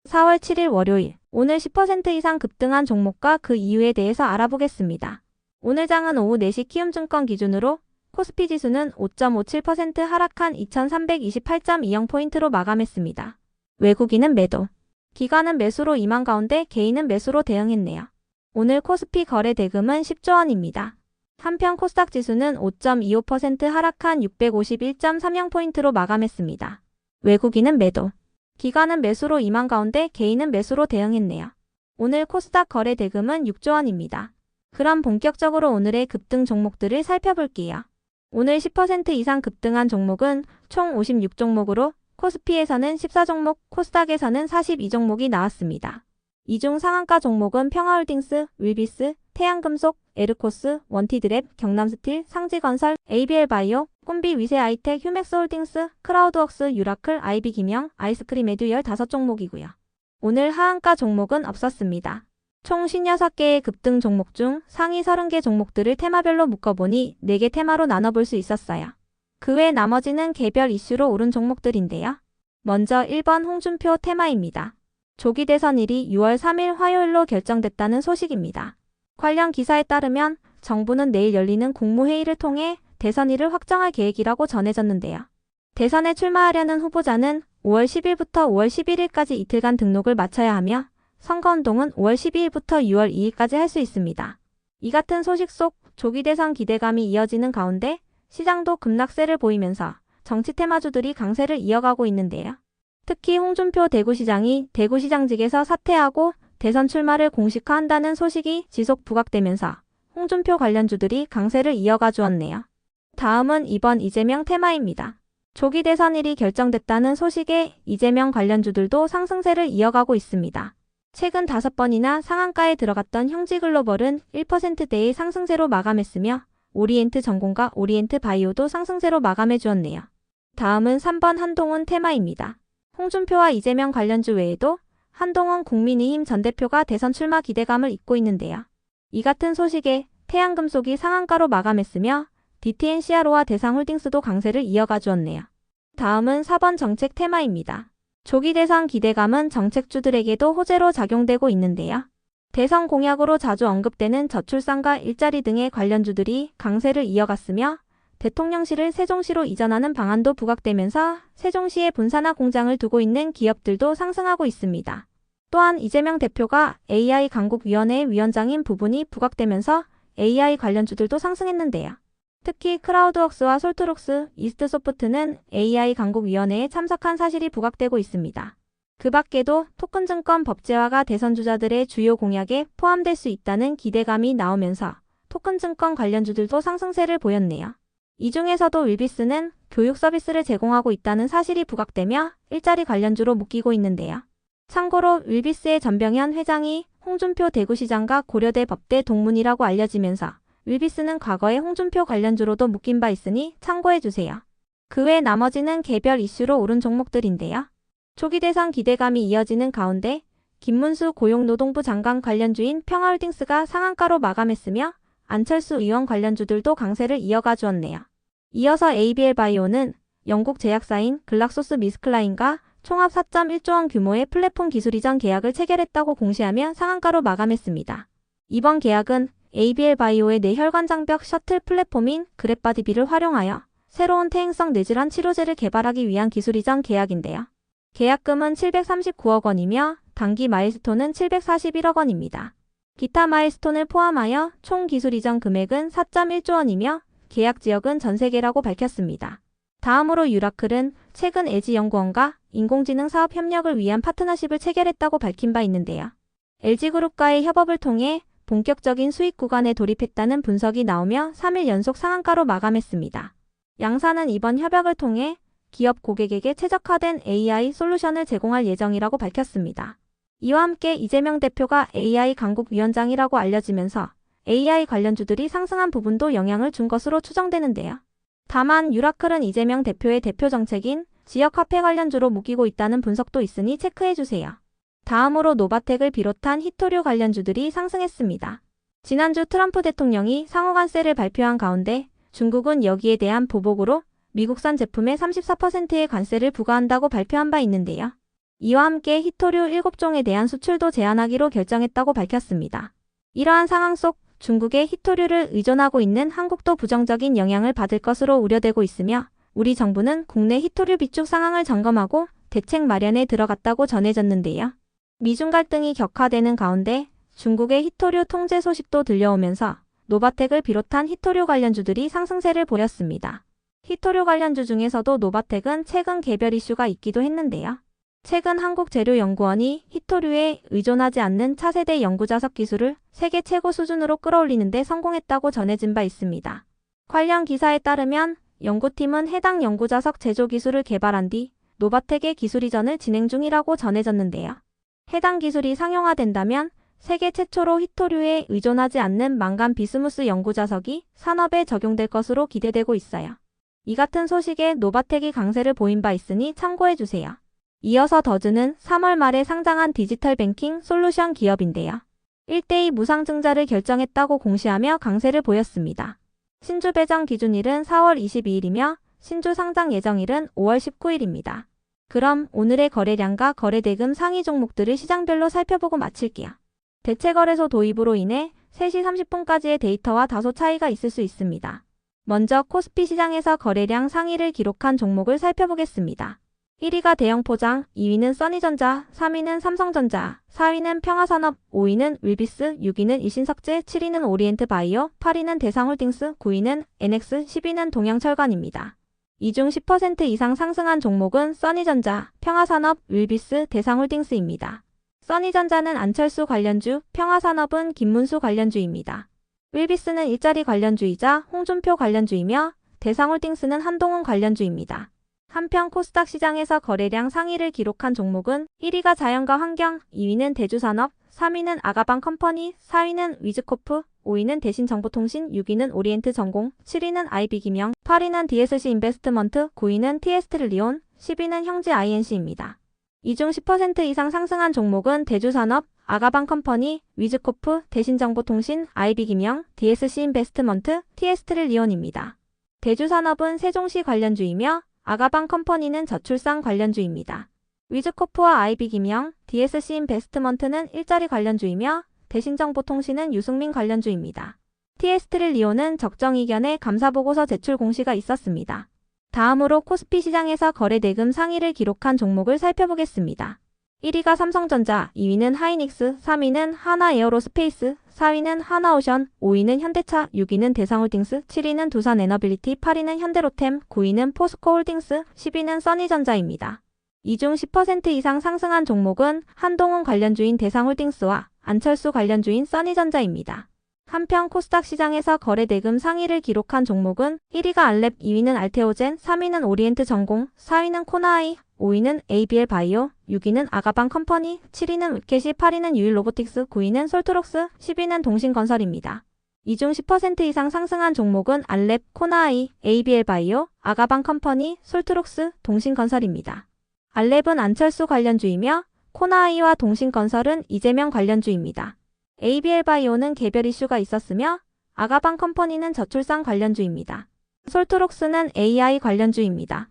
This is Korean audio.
4월 7일 월요일, 오늘 10% 이상 급등한 종목과 그 이유에 대해서 알아보겠습니다. 오늘 장은 오후 4시 키움증권 기준으로 코스피 지수는 5.57% 하락한 2328.20포인트로 마감했습니다. 외국인은 매도, 기관은 매수로 임한 가운데 개인은 매수로 대응했네요. 오늘 코스피 거래 대금은 10조 원입니다. 한편 코스닥 지수는 5.25% 하락한 651.30포인트로 마감했습니다. 외국인은 매도, 기관은 매수로 임한 가운데 개인은 매수로 대응했네요. 오늘 코스닥 거래 대금은 6조 원입니다. 그럼 본격적으로 오늘의 급등 종목들을 살펴볼게요. 오늘 10% 이상 급등한 종목은 총 56종목으로 코스피에서는 14종목, 코스닥에서는 42종목이 나왔습니다. 이 중 상한가 종목은 평화홀딩스, 윌비스, 태양금속, 에르코스, 원티드랩, 경남스틸, 상지건설, ABL바이오, 꿈비 위세아이텍, 휴맥스홀딩스, 크라우드웍스, 유라클, 아이비기명, 아이스크림에듀 15종목이고요. 오늘 하한가 종목은 없었습니다. 총 56개의 급등 종목 중 상위 30개 종목들을 테마별로 묶어보니 4개 테마로 나눠볼 수 있었어요. 그 외 나머지는 개별 이슈로 오른 종목들인데요. 먼저 1번 홍준표 테마입니다. 조기 대선일이 6월 3일 화요일로 결정됐다는 소식입니다. 관련 기사에 따르면 정부는 내일 열리는 국무회의를 통해 대선일을 확정할 계획이라고 전해졌는데요. 대선에 출마하려는 후보자는 5월 10일부터 5월 11일까지 이틀간 등록을 마쳐야 하며 선거운동은 5월 12일부터 6월 2일까지 할 수 있습니다. 이 같은 소식 속 조기 대선 기대감이 이어지는 가운데 시장도 급락세를 보이면서 정치 테마주들이 강세를 이어가고 있는데요. 특히 홍준표 대구시장이 대구시장직에서 사퇴하고 대선 출마를 공식화한다는 소식이 지속 부각되면서 홍준표 관련주들이 강세를 이어가 주었네요. 다음은 이번 이재명 테마입니다. 조기 대선일이 결정됐다는 소식에 이재명 관련주들도 상승세를 이어가고 있습니다. 최근 5번이나 상한가에 들어갔던 형지글로벌은 1%대의 상승세로 마감했으며 오리엔트 전공과 오리엔트 바이오도 상승세로 마감해 주었네요. 다음은 3번 한동훈 테마입니다. 홍준표와 이재명 관련주 외에도 한동훈 국민의힘 전 대표가 대선 출마 기대감을 잇고 있는데요. 이 같은 소식에 태양금속이 상한가로 마감했으며 DTNCRO와 대상홀딩스도 강세를 이어가 주었네요. 다음은 4번 정책 테마입니다. 조기 대선 기대감은 정책주들에게도 호재로 작용되고 있는데요. 대선 공약으로 자주 언급되는 저출산과 일자리 등의 관련주들이 강세를 이어갔으며 대통령실을 세종시로 이전하는 방안도 부각되면서 세종시에 분산화 공장을 두고 있는 기업들도 상승하고 있습니다. 또한 이재명 대표가 AI 강국위원회 위원장인 부분이 부각되면서 AI 관련주들도 상승했는데요. 특히 크라우드웍스와 솔트록스, 이스트소프트는 AI 강국위원회에 참석한 사실이 부각되고 있습니다. 그 밖에도 토큰증권 법제화가 대선주자들의 주요 공약에 포함될 수 있다는 기대감이 나오면서 토큰증권 관련주들도 상승세를 보였네요. 이 중에서도 윌비스는 교육 서비스를 제공하고 있다는 사실이 부각되며 일자리 관련주로 묶이고 있는데요. 참고로 윌비스의 전병현 회장이 홍준표 대구시장과 고려대 법대 동문이라고 알려지면서 윌비스는 과거에 홍준표 관련주로도 묶인 바 있으니 참고해주세요. 그 외 나머지는 개별 이슈로 오른 종목들인데요. 조기 대선 기대감이 이어지는 가운데 김문수 고용노동부 장관 관련주인 평화홀딩스가 상한가로 마감했으며 안철수 의원 관련주들도 강세를 이어가 주었네요. 이어서 ABL바이오는 영국 제약사인 글락소스미스클라인과 총합 4.1조 원 규모의 플랫폼 기술 이전 계약을 체결했다고 공시하며 상한가로 마감했습니다. 이번 계약은 ABL바이오의 뇌혈관 장벽 셔틀 플랫폼인 그랩바디비를 활용하여 새로운 퇴행성 뇌질환 치료제를 개발하기 위한 기술 이전 계약인데요. 계약금은 739억 원이며 단기 마일스톤은 741억 원입니다. 기타 마일스톤을 포함하여 총 기술 이전 금액은 4.1조 원이며 계약 지역은 전 세계라고 밝혔습니다. 다음으로 유라클은 최근 LG연구원과 인공지능 사업 협력을 위한 파트너십을 체결했다고 밝힌 바 있는데요. LG그룹과의 협업을 통해 본격적인 수익 구간에 돌입했다는 분석이 나오며 3일 연속 상한가로 마감했습니다. 양사는 이번 협약을 통해 기업 고객에게 최적화된 AI 솔루션을 제공할 예정이라고 밝혔습니다. 이와 함께 이재명 대표가 AI 강국위원장이라고 알려지면서 AI 관련주들이 상승한 부분도 영향을 준 것으로 추정되는데요. 다만 유라클은 이재명 대표의 대표 정책인 지역화폐 관련주로 묶이고 있다는 분석도 있으니 체크해주세요. 다음으로 노바텍을 비롯한 히토류 관련주들이 상승했습니다. 지난주 트럼프 대통령이 상호관세를 발표한 가운데 중국은 여기에 대한 보복으로 미국산 제품에 34%의 관세를 부과한다고 발표한 바 있는데요. 이와 함께 히토류 7종에 대한 수출도 제한하기로 결정했다고 밝혔습니다. 이러한 상황 속 중국의 히토류를 의존하고 있는 한국도 부정적인 영향을 받을 것으로 우려되고 있으며 우리 정부는 국내 히토류 비축 상황을 점검하고 대책 마련에 들어갔다고 전해졌는데요. 미중 갈등이 격화되는 가운데 중국의 히토류 통제 소식도 들려오면서 노바텍을 비롯한 히토류 관련주들이 상승세를 보였습니다. 히토류 관련주 중에서도 노바텍은 최근 개별 이슈가 있기도 했는데요. 최근 한국재료연구원이 히토류에 의존하지 않는 차세대 연구자석 기술을 세계 최고 수준으로 끌어올리는 데 성공했다고 전해진 바 있습니다. 관련 기사에 따르면 연구팀은 해당 연구자석 제조 기술을 개발한 뒤 노바텍의 기술 이전을 진행 중이라고 전해졌는데요. 해당 기술이 상용화된다면 세계 최초로 히토류에 의존하지 않는 망간 비스무스 연구자석이 산업에 적용될 것으로 기대되고 있어요. 이 같은 소식에 노바텍이 강세를 보인 바 있으니 참고해주세요. 이어서 더즈는 3월 말에 상장한 디지털 뱅킹 솔루션 기업인데요. 1대2 무상증자를 결정했다고 공시하며 강세를 보였습니다. 신주 배정 기준일은 4월 22일이며 신주 상장 예정일은 5월 19일입니다. 그럼 오늘의 거래량과 거래대금 상위 종목들을 시장별로 살펴보고 마칠게요. 대체거래소 도입으로 인해 3시 30분까지의 데이터와 다소 차이가 있을 수 있습니다. 먼저 코스피 시장에서 거래량 상위를 기록한 종목을 살펴보겠습니다. 1위가 대형포장, 2위는 써니전자, 3위는 삼성전자, 4위는 평화산업, 5위는 윌비스, 6위는 일신석재, 7위는 오리엔트바이오, 8위는 대상홀딩스, 9위는 NX, 10위는 동양철관입니다. 이 중 10% 이상 상승한 종목은 써니전자, 평화산업, 윌비스, 대상홀딩스입니다. 써니전자는 안철수 관련주, 평화산업은 김문수 관련주입니다. 윌비스는 일자리 관련주이자 홍준표 관련주이며 대상홀딩스는 한동훈 관련주입니다. 한편 코스닥 시장에서 거래량 상위를 기록한 종목은 1위가 자연과 환경, 2위는 대주산업, 3위는 아가방 컴퍼니, 4위는 위즈코프, 5위는 대신정보통신, 6위는 오리엔트전공, 7위는 아이비기명, 8위는 DSC 인베스트먼트, 9위는 TS트릴리온, 10위는 형지 INC입니다. 이 중 10% 이상 상승한 종목은 대주산업, 아가방 컴퍼니, 위즈코프, 대신정보통신, 아이비기명, DSC 인베스트먼트, TS트릴리온입니다. 대주산업은 세종시 관련주이며 아가방 컴퍼니는 저출산 관련주입니다. 위즈코프와 아이비기명, DSC 인베스트먼트는 일자리 관련주이며 대신정보통신은 유승민 관련주입니다. TS트릴리온은 적정이견의 감사보고서 제출 공시가 있었습니다. 다음으로 코스피 시장에서 거래대금 상위를 기록한 종목을 살펴보겠습니다. 1위가 삼성전자, 2위는 하이닉스, 3위는 하나에어로스페이스, 4위는 하나오션, 5위는 현대차, 6위는 대상홀딩스, 7위는 두산에너빌리티, 8위는 현대로템, 9위는 포스코홀딩스, 10위는 써니전자입니다. 이 중 10% 이상 상승한 종목은 한동훈 관련주인 대상홀딩스와 안철수 관련주인 써니전자입니다. 한편 코스닥 시장에서 거래대금 상위를 기록한 종목은 1위가 알랩, 2위는 알테오젠, 3위는 오리엔트전공, 4위는 코나아이, 5위는 ABL바이오, 6위는 아가방 컴퍼니, 7위는 위켓이, 8위는 유일로보틱스, 9위는 솔트록스, 10위는 동신건설입니다. 이 중 10% 이상 상승한 종목은 알랩, 코나아이, ABL바이오, 아가방 컴퍼니, 솔트록스, 동신건설입니다. 알랩은 안철수 관련주이며 코나아이와 동신건설은 이재명 관련주입니다. ABL바이오는 개별 이슈가 있었으며 아가방 컴퍼니는 저출산 관련주입니다. 솔트록스는 AI 관련주입니다.